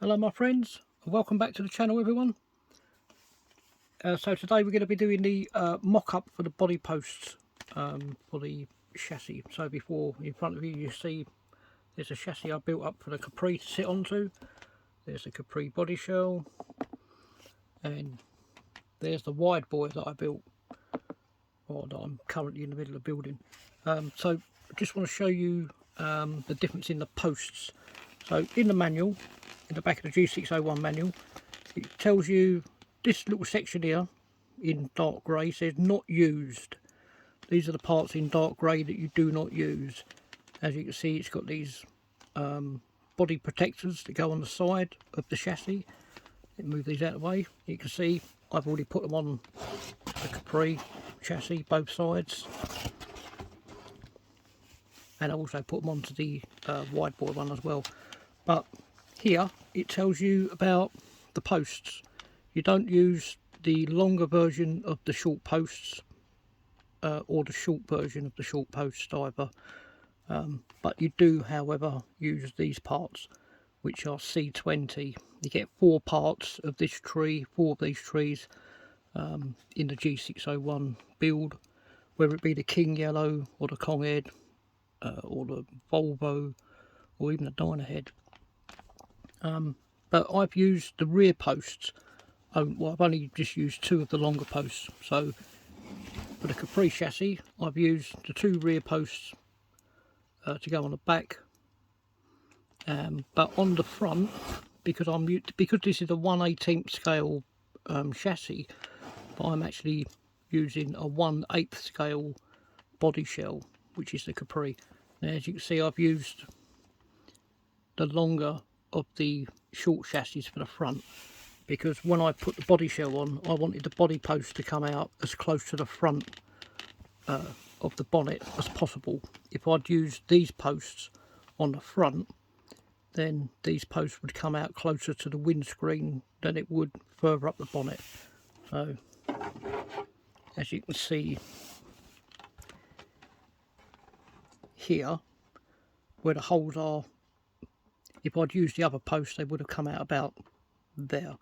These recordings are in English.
Hello my friends, and welcome back to the channel everyone. So today we're going to be doing the mock-up for the body posts for the chassis. So before, in front of you, you see there's a chassis I built up for the Capri to sit onto. There's the Capri body shell, and there's the wide bore that I built, or that I'm currently in the middle of building. So I just want to show you the difference in the posts. So in the manual, in the back of the G6-01 manual, it tells you this little section here in dark grey says not used. These are the parts in dark grey that you do not use. As you can see, it's got these body protectors that go on the side of the chassis. Let me move these out of the way. You can see I've already put them on the Capri chassis, both sides. And I also put them onto the wide bore one as well. But here it tells you about the posts. You don't use the longer version of the short posts or the short version of the short posts either. But you do, however, use these parts, which are C20. You get 4 parts of this tree, 4 of these trees in the G6-01 build, whether it be the King Yellow or the Kong Head or the Volvo or even the Dyna Head. But I've used the rear posts. Well, I've only just used 2 of the longer posts. So for the Capri chassis, I've used the 2 rear posts to go on the back. But on the front, because this is a 1/18 scale chassis, but I'm actually using a 1/8 scale body shell, which is the Capri. Now, as you can see, I've used the longer of the short chassis for the front, because when I put the body shell on, I wanted the body post to come out as close to the front of the bonnet as possible. If I'd used these posts on the front, then these posts would come out closer to the windscreen than it would further up the bonnet. So as you can see here where the holes are, if I'd used the other posts, they would have come out about there.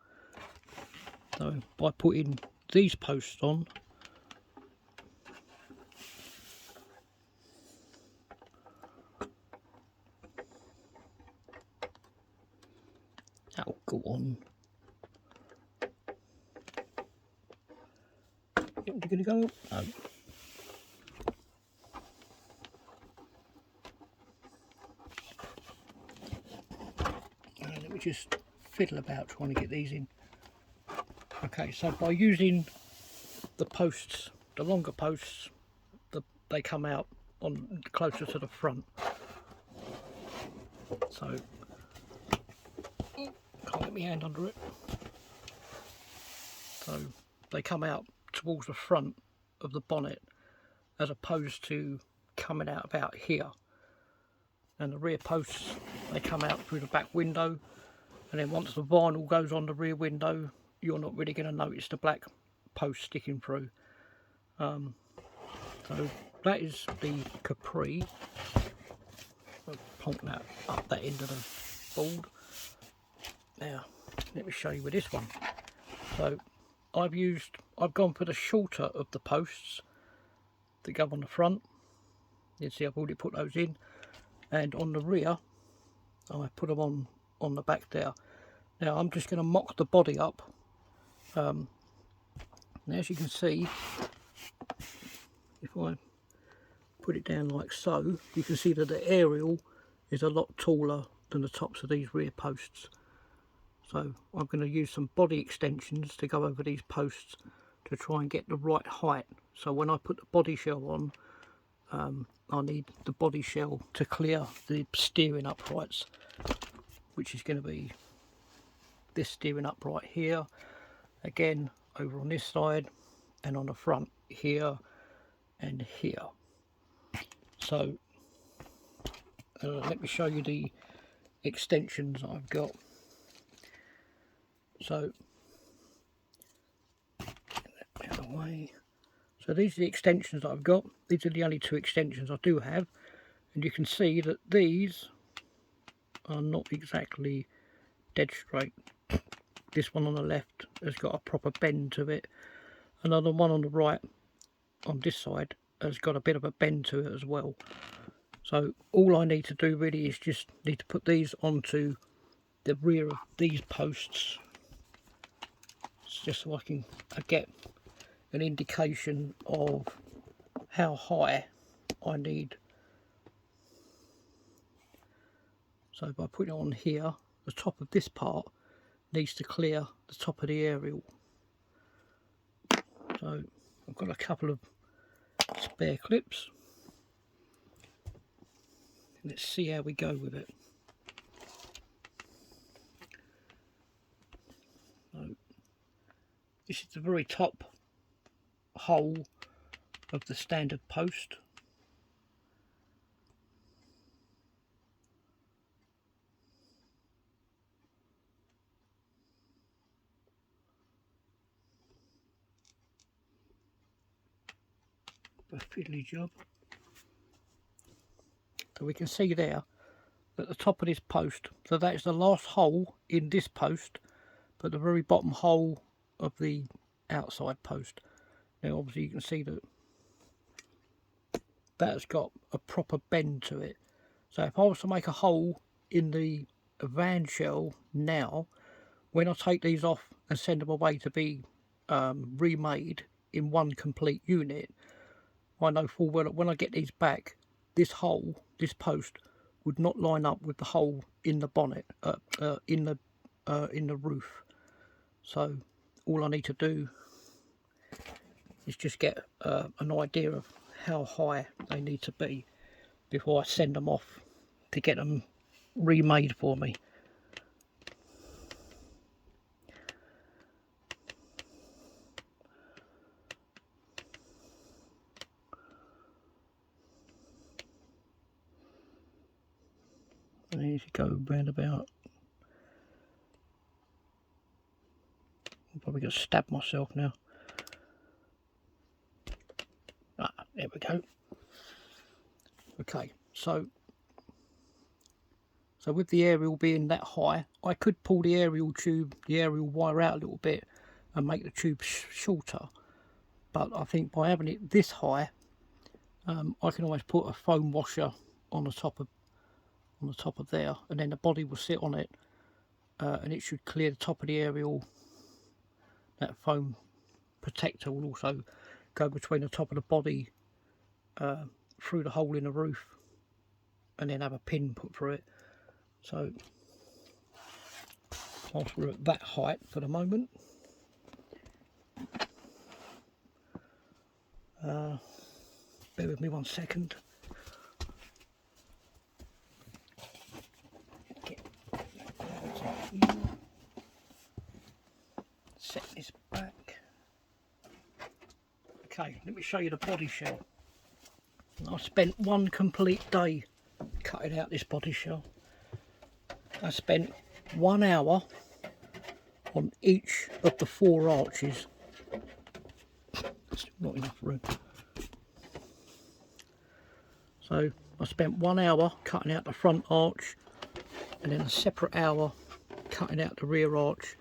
So by putting these posts on, that'll go on. You're going to go? No. Let me just fiddle about trying to get these in. Okay, so by using the posts, the longer posts, they come out on closer to the front. So can't get my hand under it. So they come out towards the front of the bonnet, as opposed to coming out about here. And the rear posts, they come out through the back window, and then once the vinyl goes on the rear window, you're not really going to notice the black post sticking through. So that is the Capri. I'll plonk that up that end of the board. Now let me show you with this one. So I've gone for the shorter of the posts that go on the front. You can see I've already put those in, and on the rear I put them on the back there. Now I'm just going to mock the body up. Now as you can see, if I put it down like so, you can see that the aerial is a lot taller than the tops of these rear posts. So I'm going to use some body extensions to go over these posts to try and get the right height. So when I put the body shell on, I need the body shell to clear the steering uprights, which is going to be this steering upright here, again over on this side, and on the front here and here. So let me show you the extensions I've got. So out of the way. So these are the extensions that I've got. These are the only 2 extensions I do have, and you can see that these are not exactly dead straight. This one on the left has got a proper bend to it. Another one on the right on this side has got a bit of a bend to it as well. So all I need to do really is just need to put these onto the rear of these posts, just so I can get an indication of how high I need. So by putting it on here, the top of this part needs to clear the top of the aerial. So I've got a couple of spare clips. Let's see how we go with it. So this is the very top hole of the standard post. A fiddly job. So we can see there at the top of this post, so that is the last hole in this post, but the very bottom hole of the outside post. Now obviously you can see that that's got a proper bend to it. So if I was to make a hole in the van shell now, when I take these off and send them away to be remade in one complete unit, I know full well that when I get these back, this hole, this post, would not line up with the hole in the bonnet, in the roof. So all I need to do is just get an idea of how high they need to be before I send them off to get them remade for me. I need to go round about. I'm probably going to stab myself now. There we go. Okay, so with the aerial being that high, I could pull the aerial wire out a little bit and make the tube shorter. But I think by having it this high, I can always put a foam washer on the top of there, and then the body will sit on it, and it should clear the top of the aerial. That foam protector will also go between the top of the body through the hole in the roof, and then have a pin put through it. So whilst we're at that height for the moment, bear with me 1 second. Set this back. Okay, let me show you the body shell. I spent one complete day cutting out this body shell. I spent 1 hour on each of the 4 arches. That's not enough room. So I spent 1 hour cutting out the front arch, and then a separate hour cutting out the rear arch,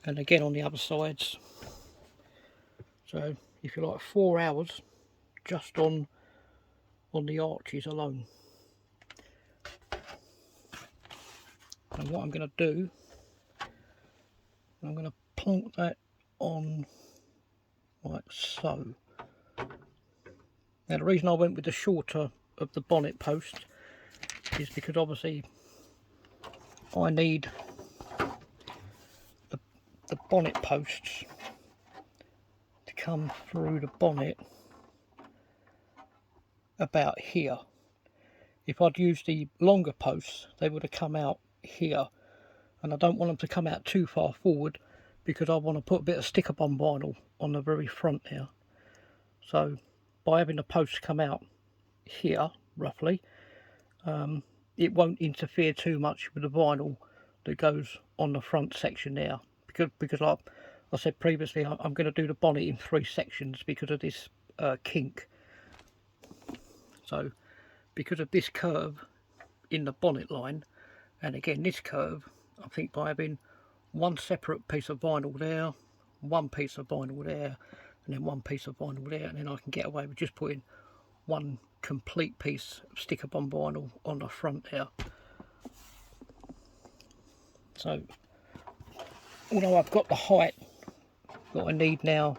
and again on the other sides. So if you like, 4 hours just on the arches alone. And what I'm going to do, I'm going to plonk that on like so. Now the reason I went with the shorter of the bonnet post is because obviously I need the bonnet posts to come through the bonnet about here. If I'd used the longer posts, they would have come out here, and I don't want them to come out too far forward because I want to put a bit of sticker bomb vinyl on the very front here. So by having the posts come out here roughly, it won't interfere too much with the vinyl that goes on the front section there, because like I said previously, I'm going to do the bonnet in 3 sections because of this kink. So because of this curve in the bonnet line, and again this curve I think by having one separate piece of vinyl there, one piece of vinyl there, and then one piece of vinyl there, and then I can get away with just putting one complete piece of sticker-on vinyl on the front there. So although I've got the height that I need now,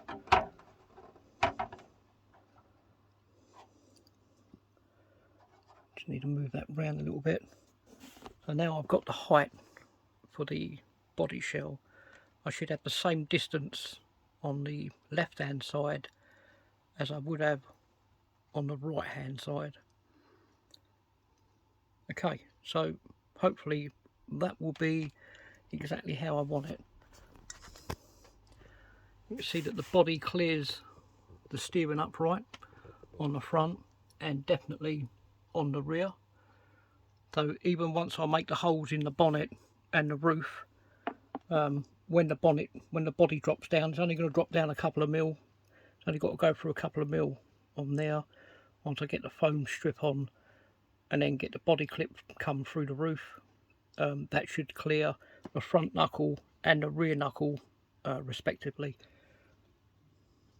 just need to move that round a little bit. So now I've got the height for the body shell. I should have the same distance on the left hand side as I would have on the right hand side. Okay, so hopefully that will be exactly how I want it. You can see that the body clears the steering upright on the front and definitely on the rear. So even once I make the holes in the bonnet and the roof, when the body drops down, it's only going to drop down a couple of mil. It's only got to go through a couple of mil on there once I get the foam strip on, and then get the body clip come through the roof. That should clear the front knuckle and the rear knuckle respectively.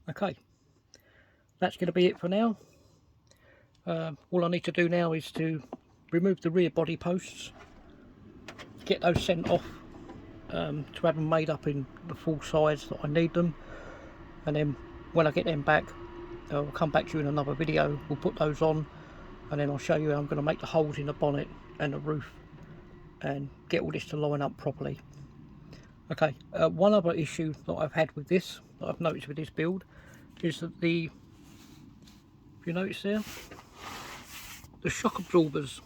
Okay, that's going to be it for now. All I need to do now is to remove the rear body posts, get those sent off to have them made up in the full size that I need them, and then when I get them back, I'll come back to you in another video. We'll put those on, and then I'll show you how I'm going to make the holes in the bonnet and the roof and get all this to line up properly. Okay, one other issue that I've had with this, that I've noticed with this build, is that if you notice there, the shock absorbers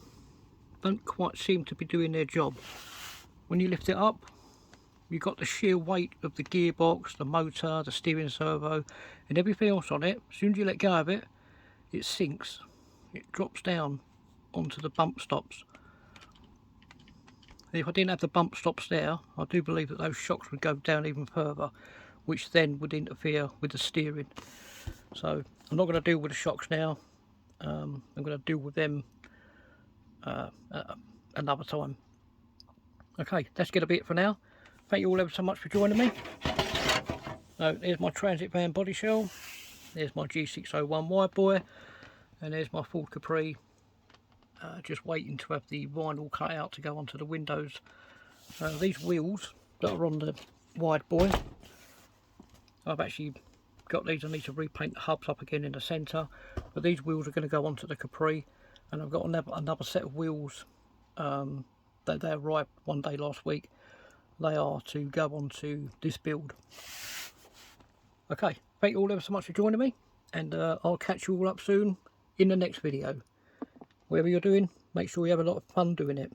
don't quite seem to be doing their job. When you lift it up, you've got the sheer weight of the gearbox, the motor, the steering servo and everything else on it. As soon as you let go of it, it sinks. It drops down onto the bump stops. And if I didn't have the bump stops there, I do believe that those shocks would go down even further, which then would interfere with the steering. So I'm not going to deal with the shocks now. I'm going to deal with them another time. Okay, that's going to be it for now. Thank you all ever so much for joining me. So there's my transit van body shell, there's my G6-01 wide boy, and there's my Ford Capri, just waiting to have the vinyl cut out to go onto the windows. These wheels that are on the wide boy, I've actually got these. I need to repaint the hubs up again in the centre, but these wheels are going to go onto the Capri, and I've got another set of wheels that they arrived one day last week. They are to go onto this build. Okay, thank you all ever so much for joining me, and I'll catch you all up soon in the next video. Whatever you're doing, make sure you have a lot of fun doing it.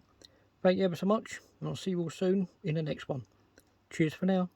Thank you ever so much, and I'll see you all soon in the next one. Cheers for now.